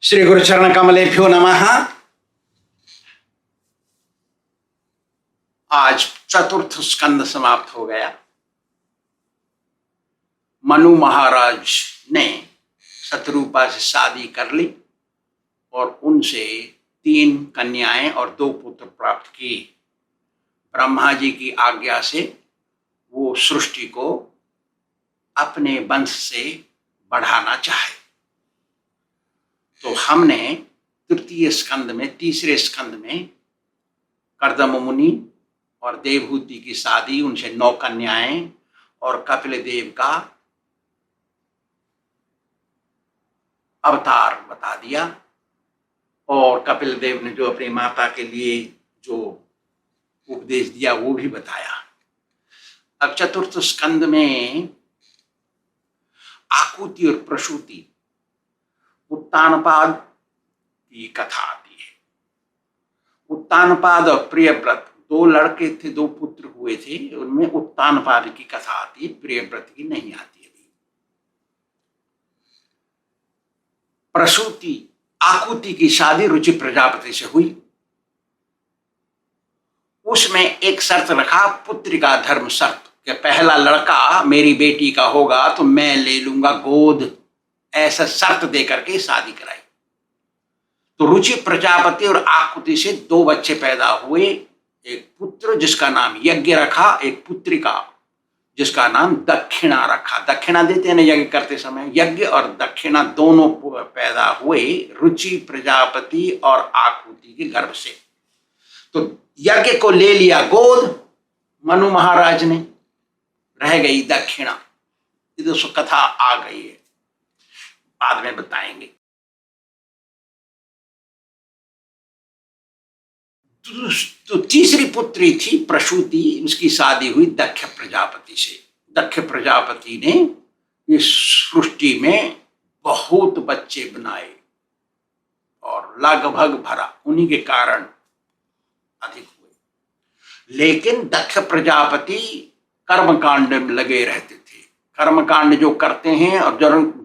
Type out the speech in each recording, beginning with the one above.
श्री गुरुचरण कमलेभ्यो नमः। आज चतुर्थ स्कंद समाप्त हो गया। मनु महाराज ने शतरूपा से शादी कर ली और उनसे 3 कन्याएं और 2 पुत्र प्राप्त किए। ब्रह्मा जी की आज्ञा से वो सृष्टि को अपने वंश से बढ़ाना चाहे। तो हमने तृतीय स्कंद में, तीसरे स्कंद में कर्दम मुनि और देवहूति की शादी, उनसे 9 कन्याएं और कपिल देव का अवतार बता दिया। और कपिल देव ने जो अपनी माता के लिए जो उपदेश दिया वो भी बताया। अब चतुर्थ स्कंद में आकुति और प्रसूति, उत्तानपाद की कथा आती है। उत्तानपाद और प्रियव्रत 2 लड़के थे, 2 पुत्र हुए थे, उनमें उत्तानपाद की कथा आती है, प्रियव्रत की नहीं आती है। प्रसूति, आकुति की शादी रुचि प्रजापति से हुई। उसमें एक शर्त रखा, पुत्री का धर्म शर्त, कि पहला लड़का मेरी बेटी का होगा तो मैं ले लूंगा गोद, ऐसा शर्त देकर के शादी कराई। तो रुचि प्रजापति और आकुति से 2 बच्चे पैदा हुए। एक पुत्र जिसका नाम यज्ञ रखा, एक पुत्रिका जिसका नाम दक्षिणा रखा। दक्षिणा देते हैं ना यज्ञ करते समय, यज्ञ और दक्षिणा दोनों पैदा हुए रुचि प्रजापति और आकुति के गर्भ से। तो यज्ञ को ले लिया गोद मनु महाराज ने, रह गई दक्षिणा। ये तो कथा आ गई है, बाद में बताएंगे। तो तीसरी पुत्री थी प्रसूति, उसकी शादी हुई दक्ष प्रजापति से। दक्ष प्रजापति ने इस सृष्टि में बहुत बच्चे बनाए और लगभग भरा, उन्हीं के कारण अधिक हुए। लेकिन दक्ष प्रजापति कर्मकांड में लगे रहते थे। कर्मकांड जो करते हैं और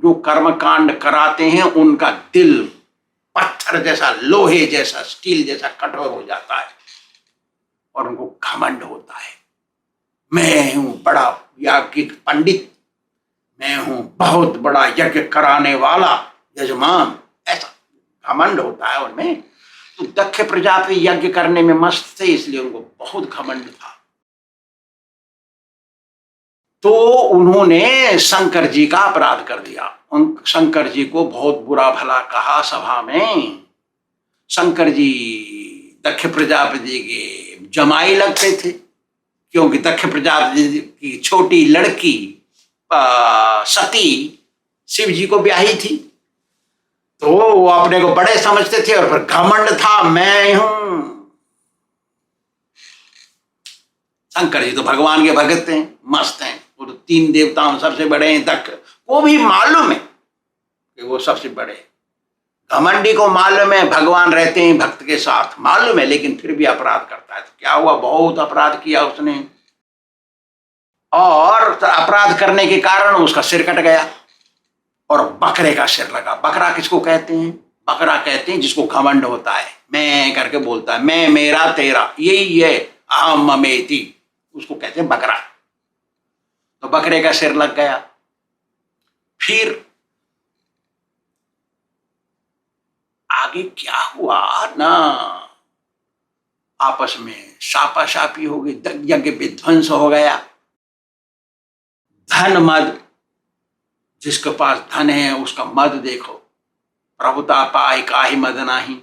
जो कर्मकांड कराते हैं उनका दिल पत्थर जैसा, लोहे जैसा, स्टील जैसा कठोर हो जाता है और उनको घमंड होता है। मैं हूं बड़ा याज्ञिक पंडित, मैं हूं बहुत बड़ा यज्ञ कराने वाला यजमान, ऐसा घमंड होता है उनमें। तो दक्ष प्रजापति यज्ञ करने में मस्त थे, इसलिए उनको बहुत घमंड था। तो उन्होंने शंकर जी का अपराध कर दिया। शंकर जी को बहुत बुरा भला कहा सभा में। शंकर जी दक्ष प्रजापति के जमाई लगते थे, क्योंकि दक्ष प्रजापति की छोटी लड़की सती शिव जी को ब्याही थी। तो वो अपने को बड़े समझते थे और फिर घमंड था, मैं हूं। शंकर जी तो भगवान के भगत हैं, मस्त हैं। वो तो 3 देवताओं सबसे बड़े हैं। दक्ष को भी मालूम है कि वो सबसे बड़े। घमंडी को मालूम है भगवान रहते हैं भक्त के साथ, मालूम है, लेकिन फिर भी अपराध करता है। तो क्या हुआ, बहुत अपराध किया उसने और अपराध करने के कारण उसका सिर कट गया और बकरे का सिर लगा। बकरा किसको कहते हैं? बकरा कहते हैं जिसको घमंड होता है, मैं करके बोलता है, मैं, मेरा, तेरा, यही है, अहम ममेति, उसको कहते हैं बकरा। तो बकरे का सिर लग गया। फिर आगे क्या हुआ ना, आपस में शापाशापी हो गई, यज्ञ विध्वंस हो गया। धन मद, जिसके पास धन है उसका मद देखो, प्रभुता पाए काहि मद नाही।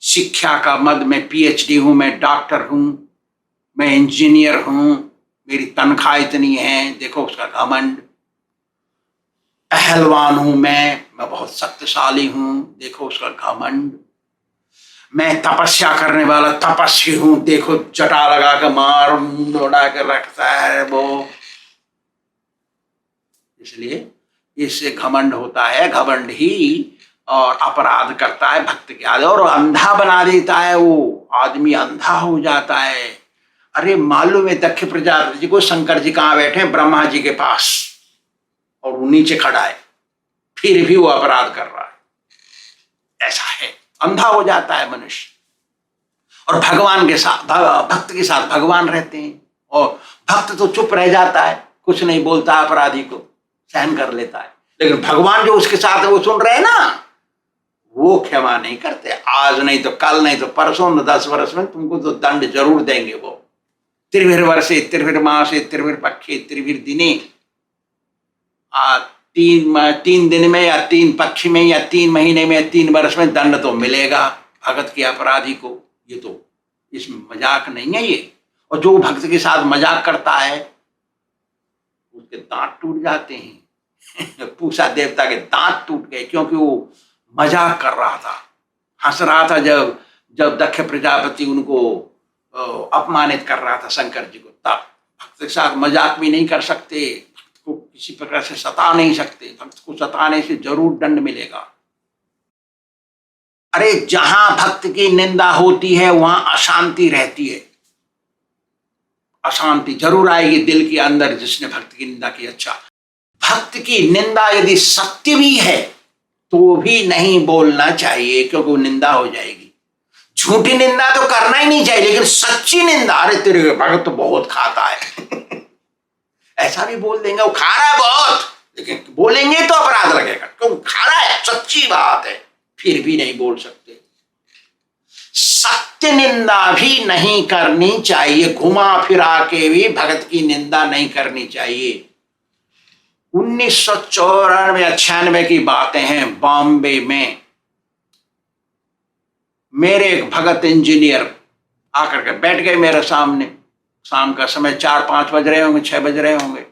शिक्षा का मद, मैं PhD हूं, मैं डॉक्टर हूं, मैं इंजीनियर हूं, मेरी तनख्वाह इतनी है, देखो उसका घमंड। पहलवान हूं मैं बहुत शक्तिशाली हूं, देखो उसका घमंड। मैं तपस्या करने वाला तपस्वी हूं, देखो जटा लगा कर मार दौड़ा कर रखता है वो। इसलिए इससे घमंड होता है, घमंड ही और अपराध करता है भक्त के आगे और अंधा बना देता है। वो आदमी अंधा हो जाता है। अरे मालूम है दक्ष प्रजापति जी को शंकर जी कहाँ बैठे हैं? ब्रह्मा जी के पास, और वो नीचे खड़ा है, फिर भी वो अपराध कर रहा है। ऐसा है, अंधा हो जाता है मनुष्य। और भगवान के साथ, भक्त के साथ भगवान रहते हैं, और भक्त तो चुप रह जाता है, कुछ नहीं बोलता, अपराधी को सहन कर लेता है। लेकिन भगवान जो उसके साथ है वो सुन रहे हैं ना, वो क्षमा नहीं करते। आज नहीं तो कल, नहीं तो परसों, न 10 वर्ष में तुमको तो दंड जरूर देंगे वो। त्रिभिर्वर्षे त्रिभिर्मासे त्रिभिर्पक्षे त्रिभिर्दिने, 3 दिन में या 3 पक्ष में या 3 महीने में या 3 वर्ष में दंड तो मिलेगा भगत के अपराधी को। ये तो इसमें मजाक नहीं है ये। और जो भक्त के साथ मजाक करता है उसके दांत टूट जाते हैं। पूषा देवता के दांत टूट गए, क्योंकि वो मजाक कर रहा था, हंस रहा था। जब दक्ष प्रजापति उनको अपमानित कर रहा था शंकर जी को, तब भक्त के साथ मजाक भी नहीं कर सकते, भक्त को किसी प्रकार से सता नहीं सकते। भक्त को सताने से जरूर दंड मिलेगा। अरे जहां भक्त की निंदा होती है वहां अशांति रहती है, अशांति जरूर आएगी दिल के अंदर जिसने भक्त की निंदा की। अच्छा, भक्त की निंदा यदि सत्य भी है तो भी नहीं बोलना चाहिए, क्योंकि वो निंदा हो जाएगी। झूठी निंदा तो करना ही नहीं चाहिए, लेकिन सच्ची निंदा, अरे तेरे भगत तो बहुत खाता है ऐसा भी बोल देंगे, वो खा रहा है बहुत, लेकिन बोलेंगे तो अपराध लगेगा, क्योंकि खा रहा है, सच्ची बात है, फिर भी नहीं बोल सकते। सत्य निंदा भी नहीं करनी चाहिए, घुमा फिरा के भी भगत की निंदा नहीं करनी चाहिए। 1994-96 की बातें हैं, बॉम्बे में मेरे एक भगत इंजीनियर आकर के बैठ गए मेरे सामने। शाम का समय 4-5 बज रहे होंगे, 6 बज रहे होंगे।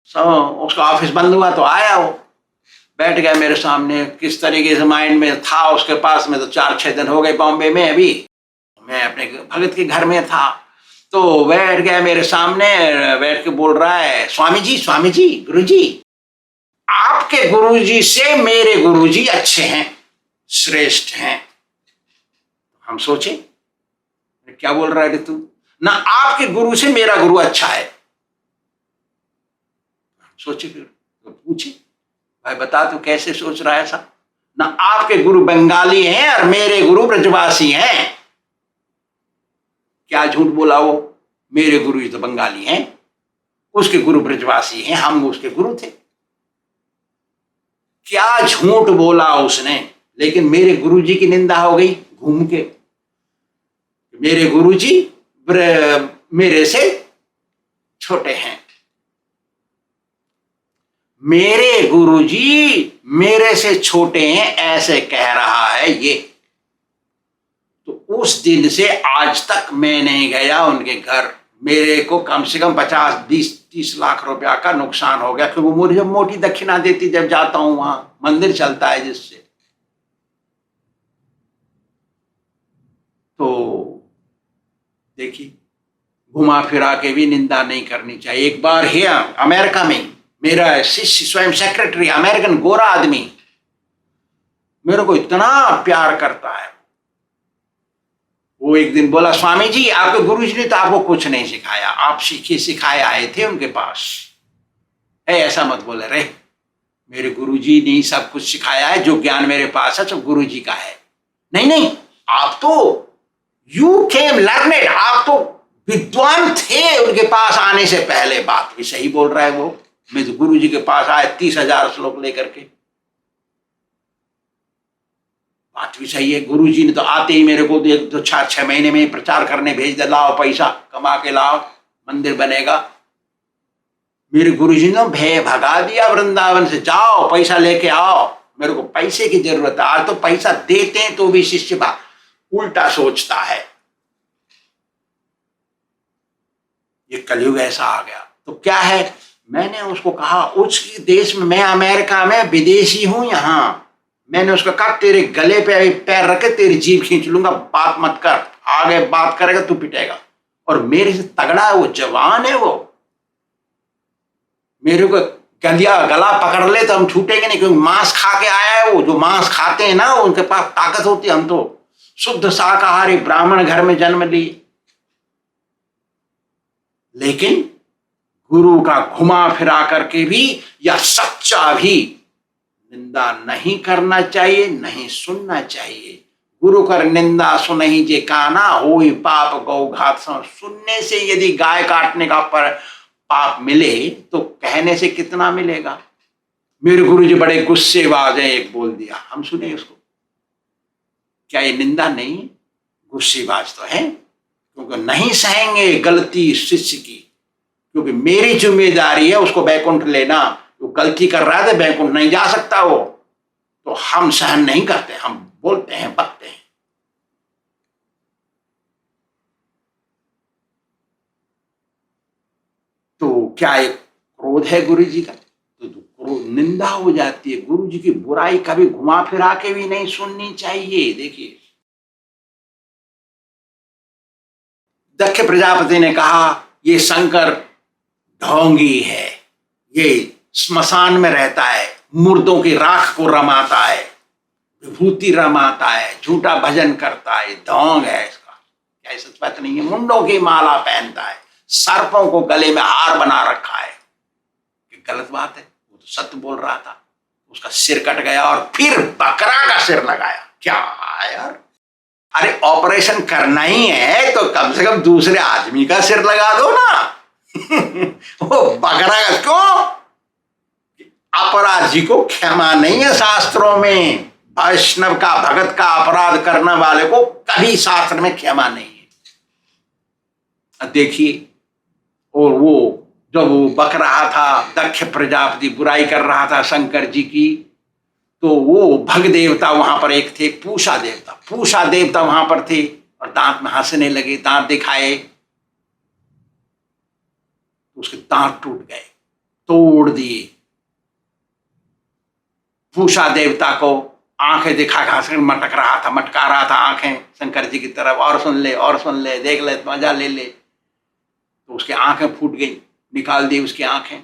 उसका ऑफिस बंद हुआ तो आया, वो बैठ गया मेरे सामने। किस तरीके से माइंड में था उसके पास में, तो 4-6 दिन हो गए बॉम्बे में, अभी मैं अपने भगत के घर में था, तो बैठ गया मेरे सामने, बैठ के बोल रहा है, स्वामी जी, गुरुजी, आपके गुरुजी से मेरे गुरुजी अच्छे हैं, श्रेष्ठ हैं। हम सोचे क्या बोल रहा है तू, ना आपके गुरु से मेरा गुरु अच्छा है। सोचे, फिर तो पूछे, भाई बता तू कैसे सोच रहा है ऐसा, ना आपके गुरु बंगाली हैं और मेरे गुरु ब्रजवासी हैं। क्या झूठ बोला वो, मेरे गुरु तो बंगाली हैं, उसके गुरु ब्रजवासी हैं, हम उसके गुरु थे। क्या झूठ बोला उसने, लेकिन मेरे गुरुजी की निंदा हो गई घूम के। मेरे गुरुजी मेरे से छोटे हैं, मेरे गुरुजी मेरे से छोटे हैं, ऐसे कह रहा है ये। तो उस दिन से आज तक मैं नहीं गया उनके घर। मेरे को कम से कम 50-20-30 लाख रुपया का नुकसान हो गया, क्योंकि वो मुझे मोटी दक्षिणा देती जब जाता हूं, वहां मंदिर चलता है जिससे। तो देखिए, घुमा फिरा के भी निंदा नहीं करनी चाहिए। एक बार है अमेरिका में, मेरा शिष्य स्वयं सेक्रेटरी, अमेरिकन गोरा आदमी, मेरे को इतना प्यार करता है। वो एक दिन बोला, स्वामी जी आपके गुरुजी ने तो आपको कुछ नहीं सिखाया, आप सिखाए आए थे उनके पास। ऐसा मत बोले रे, मेरे गुरुजी ने सब कुछ सिखाया है, जो ज्ञान मेरे पास है सब गुरुजी का है। नहीं, आप तो यू केम लर्नेड, आप तो विद्वान थे उनके पास आने से पहले। बात भी सही बोल रहा है वो। मैं तो गुरुजी के पास आया 30,000 श्लोक लेकर के, बात भी सही है। गुरुजी ने तो आते ही मेरे को तो 6 महीने में प्रचार करने भेज दे, लाओ पैसा कमा के लाओ, मंदिर बनेगा। मेरे गुरुजी ने भय भगा दिया वृंदावन से, जाओ पैसा लेके आओ, मेरे को पैसे की जरूरत है। आज तो पैसा देते हैं तो भी शिष्य उल्टा सोचता है। ये कलयुग ऐसा आ गया। तो क्या है, मैंने उसको कहा, उस देश में, मैं अमेरिका में विदेशी हूं यहां, मैंने उसको कहा तेरे गले पे पैर रख के तेरी जीभ खींच लूंगा, बात मत कर, आगे बात करेगा तू पिटेगा। और मेरे से तगड़ा है वो, जवान है वो, मेरे को गला पकड़ ले तो हम छूटेंगे नहीं, क्योंकि मांस खा के आया है वो। जो मांस खाते हैं ना उनके पास ताकत होती है। हम तो शुद्ध शाकाहारी ब्राह्मण घर में जन्म लिए, लेकिन गुरु का घुमा फिरा करके भी या सच्चा भी निंदा नहीं करना चाहिए, नहीं सुनना चाहिए। गुरु कर निंदा सुनहि जे काना, होई पाप गौ घात सम। सुनने से यदि गाय काटने का पर पाप मिले तो कहने से कितना मिलेगा। मेरे गुरु जी बड़े गुस्सेबाज हैं, एक बोल दिया, हम सुने उसको, क्या ये निंदा नहीं? गुस्सेबाज तो है, क्योंकि नहीं सहेंगे गलती शिष्य की, क्योंकि मेरी जिम्मेदारी है उसको बैकुंठ लेना। वो गलती कर रहा है तो बैकुंठ नहीं जा सकता वो, तो हम सहन नहीं करते, हम बोलते हैं, बकते हैं। तो क्या एक क्रोध है गुरु जी का? तो क्रोध निंदा हो जाती है। गुरु जी की बुराई कभी घुमा फिरा के भी नहीं सुननी चाहिए। देखिए, दक्ष प्रजापति ने कहा ये शंकर ढोंगी है, ये स्मशान में रहता है, मुर्दों की राख को रमाता है, विभूति रमाता है, झूठा भजन करता है, ढोंग है इसका। क्या सच बात नहीं है? मुंडों की माला पहनता है, सर्पों को गले में हार बना रखा है। ये गलत बात है, वो तो सत्य बोल रहा था। उसका सिर कट गया और फिर बकरा का सिर लगाया। क्या यार, अरे ऑपरेशन करना ही है तो कम से कम दूसरे आदमी का सिर लगा दो ना। वो बकरा का क्यों? अपराधी को क्षमा नहीं है शास्त्रों में। वैष्णव का, भगत का अपराध करने वाले को कभी शास्त्र में क्षमा नहीं है। देखिए, और वो जब वो बक रहा था, दक्ष प्रजापति बुराई कर रहा था शंकर जी की, तो वो भग देवता वहां पर एक थे, पूषा देवता। पूषा देवता वहां पर थे और दांत में हंसने लगे, दांत दिखाए तो उसके दांत टूट गए, तोड़ दिए। पूषा देवता को आंखें दिखा हंस मटका रहा था आंखें शंकर जी की तरफ, और सुन ले, और सुन ले, देख ले, मजा ले ले। तो उसकी आंखें फूट गई, निकाल दी उसकी आंखें।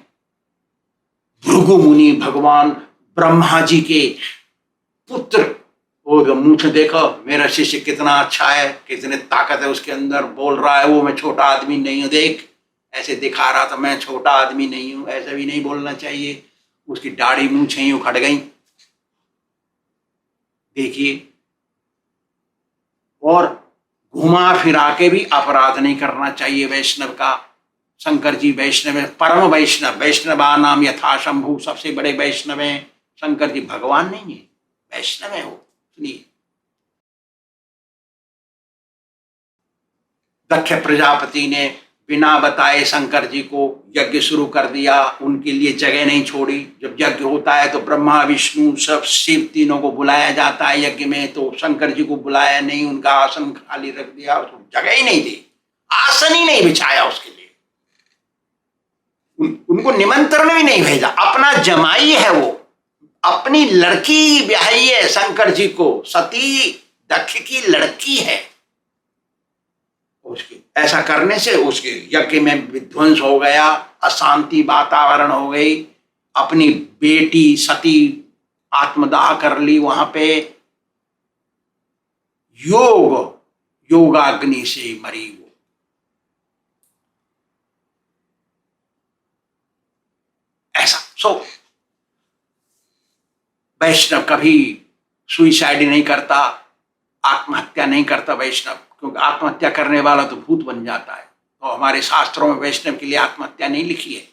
भृगु मुनि भगवान ब्रह्मा जी के पुत्र, वो मुंह से देखो मेरा शिष्य कितना अच्छा है, कितने ताकत है उसके अंदर, बोल रहा है वो मैं छोटा आदमी नहीं हूं, देख ऐसे दिखा रहा था मैं छोटा आदमी नहीं हूं। ऐसा भी नहीं बोलना चाहिए। उसकी दाढ़ी मूंछें उखड़ गई। देखिए, और घुमा फिरा के भी अपराध नहीं करना चाहिए वैष्णव का। शंकर जी वैष्णव है, परम वैष्णव, वैष्णवा नाम यथा शंभु, सबसे बड़े वैष्णव हैं शंकर जी। भगवान नहीं है, वैष्णव है वो। सुनिए, दक्ष प्रजापति ने बिना बताए शंकर जी को यज्ञ शुरू कर दिया, उनके लिए जगह नहीं छोड़ी। जब यज्ञ होता है तो ब्रह्मा विष्णु सब शिव तीनों को बुलाया जाता है यज्ञ में, तो शंकर जी को बुलाया नहीं, उनका आसन खाली रख दिया, उसको जगह ही नहीं दी, आसन ही नहीं बिछाया उसके लिए, उनको निमंत्रण भी नहीं भेजा। अपना जमाई है वो, अपनी लड़की ब्याही है शंकर जी को, सती दक्ष की लड़की है उसकी। ऐसा करने से उसके यज्ञ में विध्वंस हो गया, अशांति वातावरण हो गई। अपनी बेटी सती आत्मदाह कर ली वहां पे, योगाग्नि से मरी वो। ऐसा वैष्णव कभी सुइसाइड नहीं करता, आत्महत्या नहीं करता वैष्णव, क्योंकि आत्महत्या करने वाला तो भूत बन जाता है। तो हमारे शास्त्रों में वैष्णव के लिए आत्महत्या नहीं लिखी है।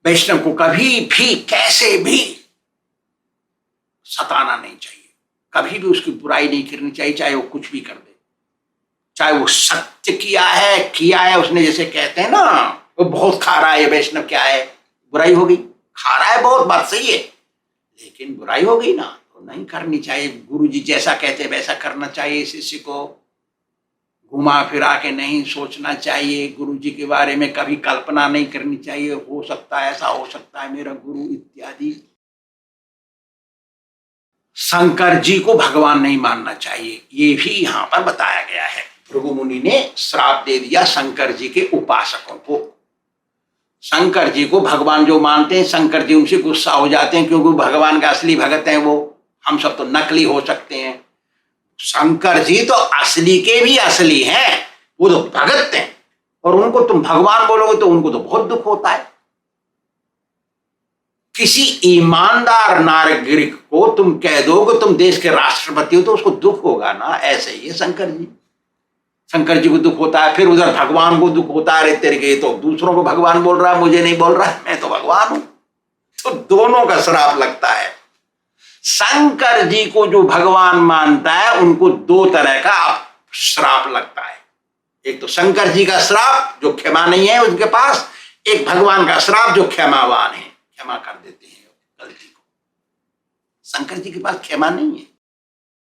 वैष्णव को कभी भी कैसे भी सताना नहीं चाहिए, कभी भी उसकी बुराई नहीं करनी चाहिए, चाहे वो कुछ भी कर दे, चाहे वो सत्य किया है उसने, जैसे कहते हैं ना वो बहुत खा रहा है वैष्णव, क्या है बुराई हो गई, खा रहा है बहुत बात सही है, लेकिन बुराई हो गई ना, तो नहीं करनी चाहिए। गुरु जी जैसा कहते वैसा करना चाहिए। शिष्य को घुमा फिरा के नहीं सोचना चाहिए, गुरु जी के बारे में कभी कल्पना नहीं करनी चाहिए, हो सकता है ऐसा, हो सकता है मेरा गुरु इत्यादि। शंकर जी को भगवान नहीं मानना चाहिए, ये भी यहां पर बताया गया है। भृगु मुनि ने श्राप दे दिया शंकर जी के उपासकों को। शंकर जी को भगवान जो मानते हैं, शंकर जी उनसे गुस्सा हो जाते हैं, क्योंकि भगवान का असली भगत हैं वो, हम सब तो नकली हो सकते हैं। शंकर जी तो असली के भी असली हैं, वो तो भगत हैं, और उनको तुम भगवान बोलोगे तो उनको तो बहुत दुख होता है। किसी ईमानदार नागरिक को तुम कह दोगे तुम देश के राष्ट्रपति हो तो उसको दुख होगा ना। ऐसे ही है शंकर जी, शंकर जी को दुख होता है, फिर उधर भगवान को दुख होता है, तेरे के तो दूसरों को भगवान बोल रहा है, मुझे नहीं बोल रहा है, मैं तो भगवान हूं। तो दोनों का श्राप लगता है। शंकर जी को जो भगवान मानता है उनको दो तरह का श्राप लगता है। एक तो शंकर जी का श्राप जो क्षमा नहीं है उसके पास, एक भगवान का श्राप जो क्षमावान है, क्षमा कर देते हैं गलती को। शंकर जी के पास क्षमा नहीं है।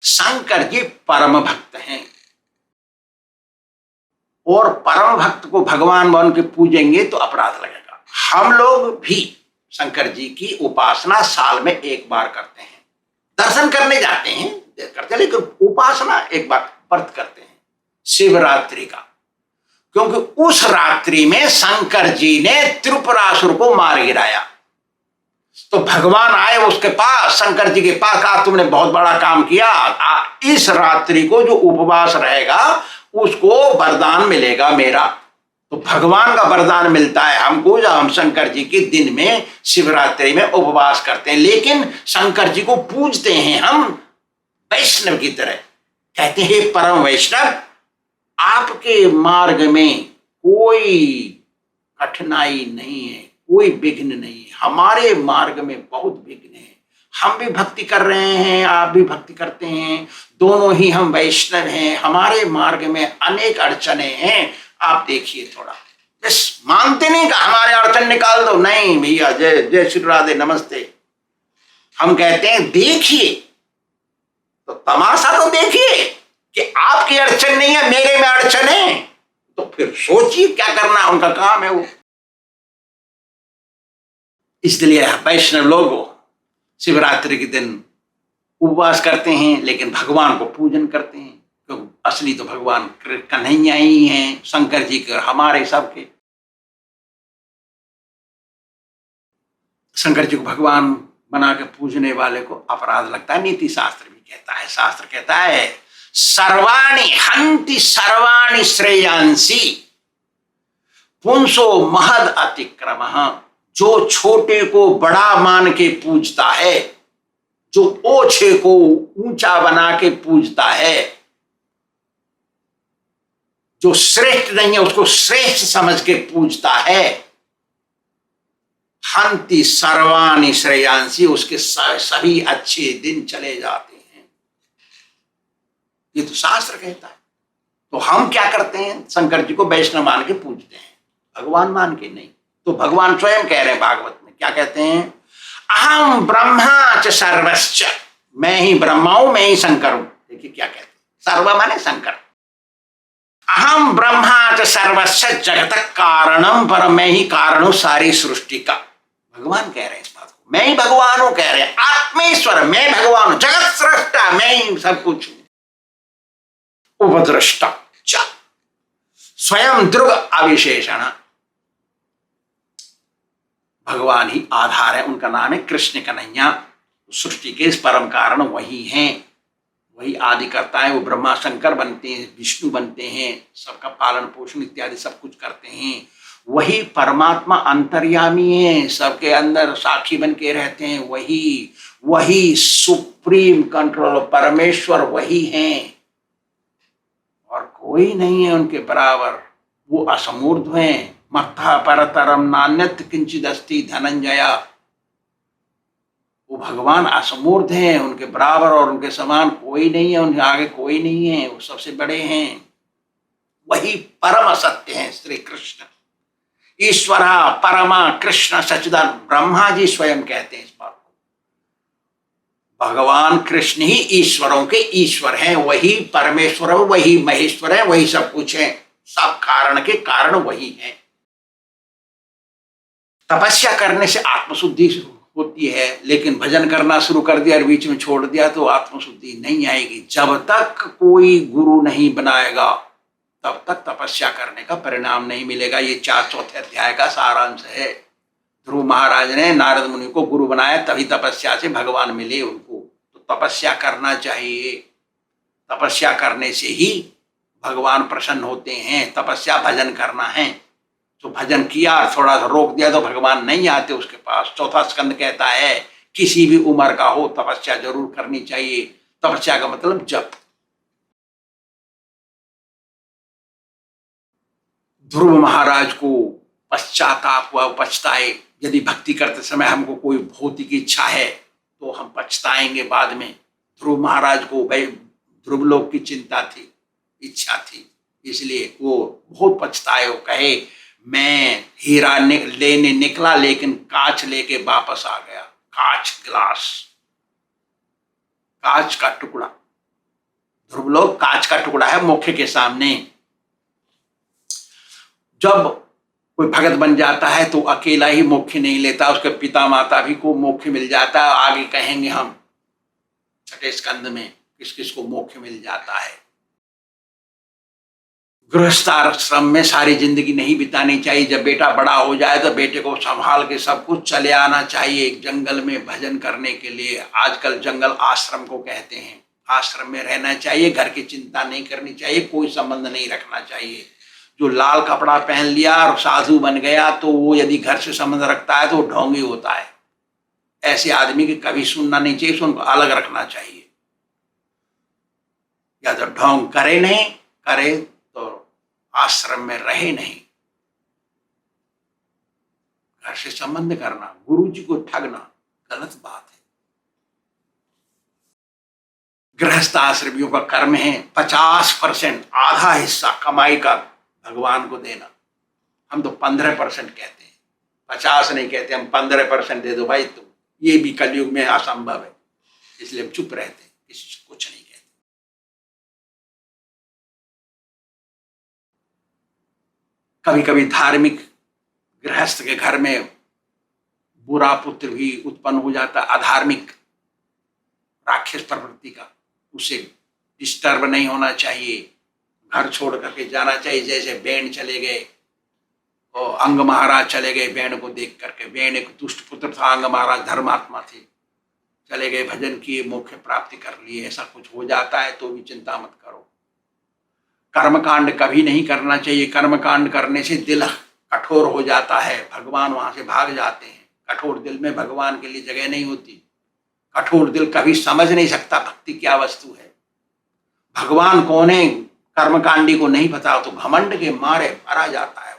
शंकर जी परम भक्त हैं और परम भक्त को भगवान मान के पूजेंगे तो अपराध लगेगा। हम लोग भी शंकर जी की उपासना साल में एक बार करते हैं, दर्शन करने जाते हैं करते हैं, लेकिन उपासना एक बार व्रत करते हैं शिवरात्रि का, क्योंकि उस रात्रि में शंकर जी ने त्रिपुरासुर को मार गिराया। तो भगवान आए उसके पास, शंकर जी के पास, कहा तुमने बहुत बड़ा काम किया, इस रात्रि को जो उपवास रहेगा उसको वरदान मिलेगा मेरा। तो भगवान का वरदान मिलता है हमको जब हम शंकर जी के दिन में शिवरात्रि में उपवास करते हैं। लेकिन शंकर जी को पूजते हैं हम वैष्णव की तरह, कहते हैं परम वैष्णव आपके मार्ग में कोई कठिनाई नहीं है, कोई विघ्न नहीं है, हमारे मार्ग में बहुत विघ्न है। हम भी भक्ति कर रहे हैं, आप भी भक्ति करते हैं, दोनों ही हम वैष्णव हैं, हमारे मार्ग में अनेक अड़चने हैं, आप देखिए थोड़ा। बस मानते नहीं कि हमारे अड़चन निकाल दो, नहीं भैया, जय जय श्री राधे नमस्ते। हम कहते हैं देखिए, तो तमाशा तो देखिए कि आपकी अड़चन नहीं है, मेरे में अड़चन है, तो फिर सोचिए क्या करना, उनका काम है वो। इसलिए वैष्णव लोग शिवरात्रि के दिन उपवास करते हैं, लेकिन भगवान को पूजन करते हैं, क्योंकि असली तो भगवान कन्हैया ही हैं, शंकर जी के, हमारे सबके। शंकर जी को भगवान बना के पूजने वाले को अपराध लगता है। नीति शास्त्र भी कहता है, शास्त्र कहता है सर्वाणि हंति सर्वाणि श्रेयांसी पुंसो महद अतिक्रमः। जो छोटे को बड़ा मान के पूजता है, जो ओछे को ऊंचा बना के पूजता है, जो श्रेष्ठ नहीं है उसको श्रेष्ठ समझ के पूजता है, हंति सर्वाणि श्रेयांसी, उसके सभी अच्छे दिन चले जाते हैं। ये तो शास्त्र कहता है। तो हम क्या करते हैं, शंकर जी को वैष्णव मान के पूजते हैं, भगवान मान के नहीं। तो भगवान स्वयं कह रहे हैं भागवत में, क्या कहते हैं, अहम ब्रह्मा च सर्वश्च, मैं ही ब्रह्मा हूं, मैं ही शंकर हूं। देखिए क्या कहते हैं, सर्व माने शंकर। अहम ब्रह्मा च सर्वश्च जगत कारणम, पर मैं ही कारण हूं सारी सृष्टि का। भगवान कह रहे हैं इस बात को, मैं ही भगवान हूं, कह रहे हैं आत्मेश्वर, मैं भगवान हूं, जगत सृष्टा, मैं ही सब कुछ हूं। उपद्रष्टा च स्वयं ध्रुव अविशेषण, भगवान ही आधार है, उनका नाम है कृष्ण कन्हैया। सृष्टि के इस परम कारण वही हैं, वही आदि करता है। वो ब्रह्मा शंकर बनते हैं, विष्णु बनते हैं, सबका पालन पोषण इत्यादि सब कुछ करते हैं। वही परमात्मा अंतर्यामी है, सबके अंदर साक्षी बन के रहते हैं, वही सुप्रीम कंट्रोल परमेश्वर वही हैं, और कोई नहीं है उनके बराबर। वो असमूर्ध हैं, मत्था परतरम नान्यत किंचिद अस्ति धनंजय। वो भगवान असमूर्ध हैं, उनके बराबर और उनके समान कोई नहीं है, उनके आगे कोई नहीं है, वो सबसे बड़े हैं। वही परम सत्य हैं श्री कृष्ण, ईश्वर परमा कृष्ण सच्चिदानंद। ब्रह्मा जी स्वयं कहते हैं इस बात को, भगवान कृष्ण ही ईश्वरों के ईश्वर हैं, वही परमेश्वर, वही महेश्वर है, वही सब कुछ है, सब कारण के कारण वही है। तपस्या करने से आत्मशुद्धि होती है, लेकिन भजन करना शुरू कर दिया और बीच में छोड़ दिया तो आत्मशुद्धि नहीं आएगी। जब तक कोई गुरु नहीं बनाएगा तब तक तपस्या करने का परिणाम नहीं मिलेगा। ये 4 अध्याय का सारांश है। ध्रुव महाराज ने नारद मुनि को गुरु बनाया, तभी तपस्या से भगवान मिले उनको। तो तपस्या करना चाहिए, तपस्या करने से ही भगवान प्रसन्न होते हैं। तपस्या भजन करना है, तो भजन किया और थोड़ा सा रोक दिया तो भगवान नहीं आते उसके पास। चौथा स्कंद कहता है किसी भी उम्र का हो तपस्या जरूर करनी चाहिए। तपस्या का मतलब जप। ध्रुव महाराज को पश्चाताप हुआ, पछताए। यदि भक्ति करते समय हमको कोई भौतिक इच्छा है तो हम पछताएंगे बाद में। ध्रुव महाराज को भाई ध्रुव लोक की चिंता थी, इच्छा थी, इसलिए वो बहुत पछताए। वो कहे मैं हीरा लेने निकला लेकिन कांच लेके वापस आ गया। कांच, ग्लास, कांच का टुकड़ा। ध्रुव लोक कांच का टुकड़ा है मोक्ष के सामने। जब कोई भगत बन जाता है तो अकेला ही मोक्ष नहीं लेता, उसके पिता माता भी को मोक्ष मिल जाता है। आगे कहेंगे हम छठे स्कंद में किस किस को मोक्ष मिल जाता है। गृहस्थाश्रम में सारी जिंदगी नहीं बितानी चाहिए। जब बेटा बड़ा हो जाए तो बेटे को संभाल के सब कुछ चले आना चाहिए जंगल में भजन करने के लिए। आजकल जंगल आश्रम को कहते हैं। आश्रम में रहना चाहिए, घर की चिंता नहीं करनी चाहिए, कोई संबंध नहीं रखना चाहिए। जो लाल कपड़ा पहन लिया और साधु बन गया तो वो यदि घर से संबंध रखता है तो ढोंगी होता है। ऐसे आदमी के कभी सुनना नहीं चाहिए, उनको अलग रखना चाहिए। या तो ढोंग करे नहीं, करे तो आश्रम में रहे नहीं। घर से संबंध करना, गुरु जी को ठगना गलत बात है। गृहस्थ आश्रमियों का कर्म है 50%, आधा हिस्सा कमाई का भगवान को देना। हम तो 15% कहते हैं, 50 नहीं कहते, हम 15% दे दो भाई तुम। ये भी कलयुग में असंभव है, इसलिए हम चुप रहते हैं, किसी से कुछ नहीं कहते। कभी कभी धार्मिक गृहस्थ के घर में बुरा पुत्र भी उत्पन्न हो जाता, अधार्मिक राक्षस प्रवृत्ति का। उसे डिस्टर्ब नहीं होना चाहिए, घर छोड़ करके जाना चाहिए। जैसे बेन चले गए और अंग महाराज चले गए बेन को देख करके। बेन एक दुष्ट पुत्र था, अंग महाराज धर्मात्मा थे, चले गए, भजन किए, मोक्ष प्राप्ति कर लिए। ऐसा कुछ हो जाता है तो भी चिंता मत करो। कर्मकांड कभी नहीं करना चाहिए। कर्मकांड करने से दिल कठोर हो जाता है, भगवान वहां से भाग जाते हैं। कठोर दिल में भगवान के लिए जगह नहीं होती। कठोर दिल कभी समझ नहीं सकता भक्ति क्या वस्तु है, भगवान कौन है। कर्मकांडी को नहीं पता तो घमंड के मारे मरा जाता है।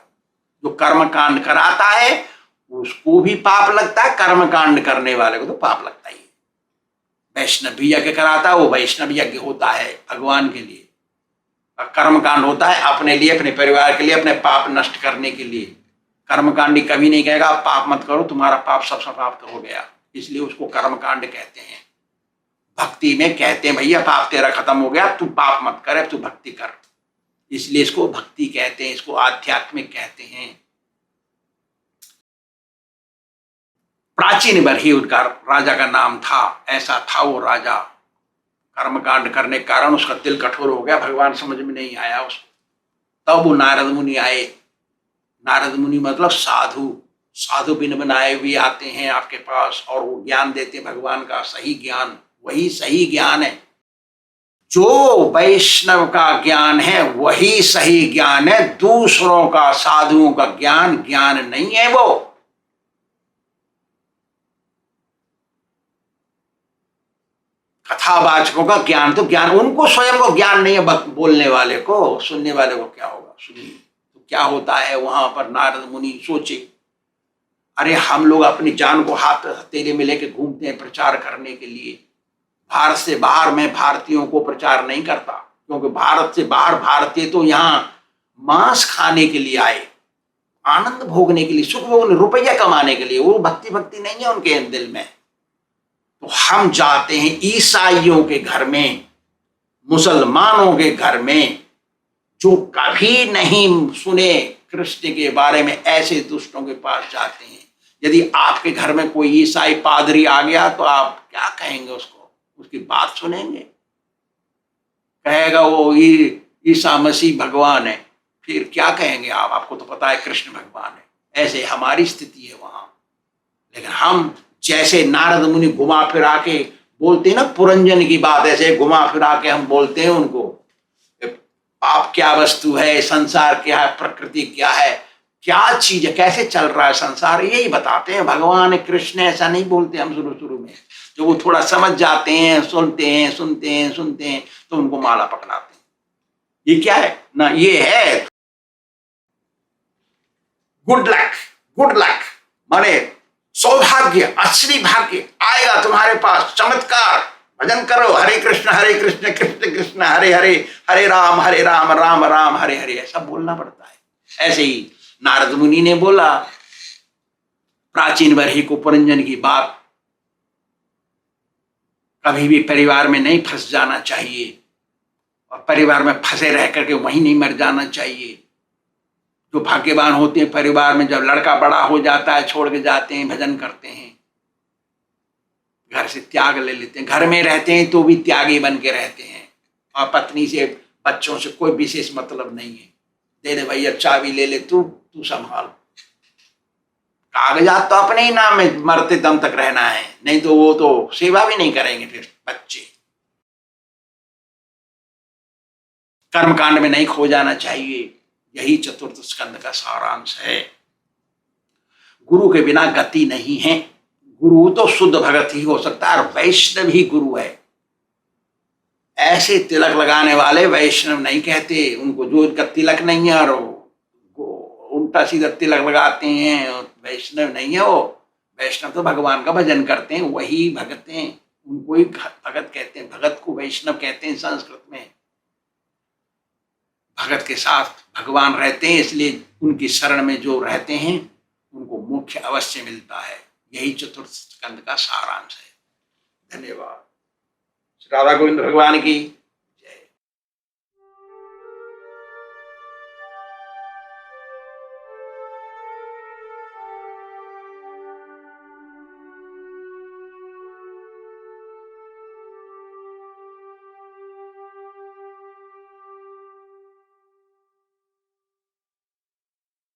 जो कर्मकांड कराता है उसको भी पाप लगता है, कर्मकांड करने वाले को तो पाप लगता ही है। वैष्णव यज्ञ कराता है वो वैष्णव यज्ञ होता है भगवान के लिए। कर्मकांड होता है अपने लिए, अपने परिवार के लिए, अपने पाप नष्ट करने के लिए। कर्मकांडी कभी नहीं कहेगा पाप मत करो, तुम्हारा पाप सब समाप्त हो गया, इसलिए उसको कर्मकांड कहते हैं। भक्ति में कहते हैं भैया पाप तेरा खत्म हो गया, तू पाप मत कर, अब तू भक्ति कर, इसलिए इसको भक्ति कहते हैं, इसको आध्यात्मिक कहते हैं। प्राचीन बरही उनका राजा का नाम था, ऐसा था वो राजा। कर्मकांड करने के कारण उसका दिल कठोर हो गया, भगवान समझ में नहीं आया उसको। तब वो नारद मुनि आए। नारद मुनि मतलब साधु, साधु बिन बनाए हुए आते हैं आपके पास और वो ज्ञान देते हैं भगवान का सही ज्ञान। वही सही ज्ञान है, जो वैष्णव का ज्ञान है वही सही ज्ञान है। दूसरों का, साधुओं का ज्ञान ज्ञान नहीं है। वो कथावाचकों का ज्ञान तो ज्ञान, उनको स्वयं को ज्ञान नहीं है, बोलने वाले को, सुनने वाले को क्या होगा। सुनिए तो क्या होता है वहां पर। नारद मुनि सोचे अरे हम लोग अपनी जान को हाथ हथेली में लेके घूमते हैं प्रचार करने के लिए। भारत से बाहर मैं भारतीयों को प्रचार नहीं करता, क्योंकि भारत से बाहर भारतीय तो यहाँ मांस खाने के लिए आए, आनंद भोगने के लिए, सुख भोगने, रुपया कमाने के लिए। वो भक्ति भक्ति नहीं है उनके दिल में। तो हम जाते हैं ईसाइयों के घर में, मुसलमानों के घर में, जो कभी नहीं सुने कृष्ण के बारे में, ऐसे दुष्टों के पास जाते हैं। यदि आपके घर में कोई ईसाई पादरी आ गया तो आप क्या कहेंगे उसको? उसकी बात सुनेंगे? कहेगा वो ईसा मसीह भगवान है, फिर क्या कहेंगे आप? आपको तो पता है कृष्ण भगवान है। ऐसे हमारी स्थिति है वहां। लेकिन हम जैसे नारद मुनि घुमा फिरा के बोलते हैं ना पुरंजन की बात, ऐसे घुमा फिरा के हम बोलते हैं उनको, पाप क्या वस्तु है, संसार क्या है, प्रकृति क्या है। क्या चीज है, कैसे चल रहा है संसार, यही बताते हैं। भगवान कृष्ण ऐसा नहीं बोलते हम शुरू शुरू में, जो वो थोड़ा समझ जाते हैं, सुनते हैं तो उनको माला पकड़ाते हैं। ये क्या है ना, ये है गुड लक। गुड लक माने सौभाग्य, असली भाग्य आएगा तुम्हारे पास, चमत्कार। भजन करो, हरे कृष्ण कृष्ण कृष्ण हरे हरे, हरे राम राम राम हरे हरे, ऐसा बोलना पड़ता है। ऐसे ही नारद मुनि ने बोला प्राचीन वर्ही को पुरंजन की बात, कभी भी परिवार में नहीं फंस जाना चाहिए, और परिवार में फंसे रह करके वहीं नहीं मर जाना चाहिए। जो भाग्यवान होते हैं परिवार में, जब लड़का बड़ा हो जाता है छोड़ के जाते हैं, भजन करते हैं, घर से त्याग ले लेते हैं, घर में रहते हैं तो भी त्यागी बन के रहते हैं, और पत्नी से बच्चों से कोई विशेष मतलब नहीं है, दे दे भैया चाबी ले ले, तू संभाल, कागजात तो अपने ही नाम में मरते दम तक रहना है, नहीं तो वो तो सेवा भी नहीं करेंगे फिर बच्चे। कर्मकांड में नहीं खो जाना चाहिए, यही चतुर्थ स्कंद का सारांश है। गुरु के बिना गति नहीं है। गुरु तो शुद्ध भगत ही हो सकता है, और वैष्णव ही गुरु है। ऐसे तिलक लगाने वाले वैष्णव नहीं कहते, उनको जो इनका तिलक नहीं है और उल्टा सीधा तिलक लगाते हैं, वैष्णव नहीं है वो। वैष्णव तो भगवान का भजन करते हैं, वही भगत हैं, उनको ही भगत कहते हैं। भगत को वैष्णव कहते हैं संस्कृत में। भगत के साथ भगवान रहते हैं, इसलिए उनकी शरण में जो रहते हैं उनको मोक्ष अवश्य मिलता है। यही चतुर्थ स्कंद का सारांश है। धन्यवाद। राधा गोविंद भगवान की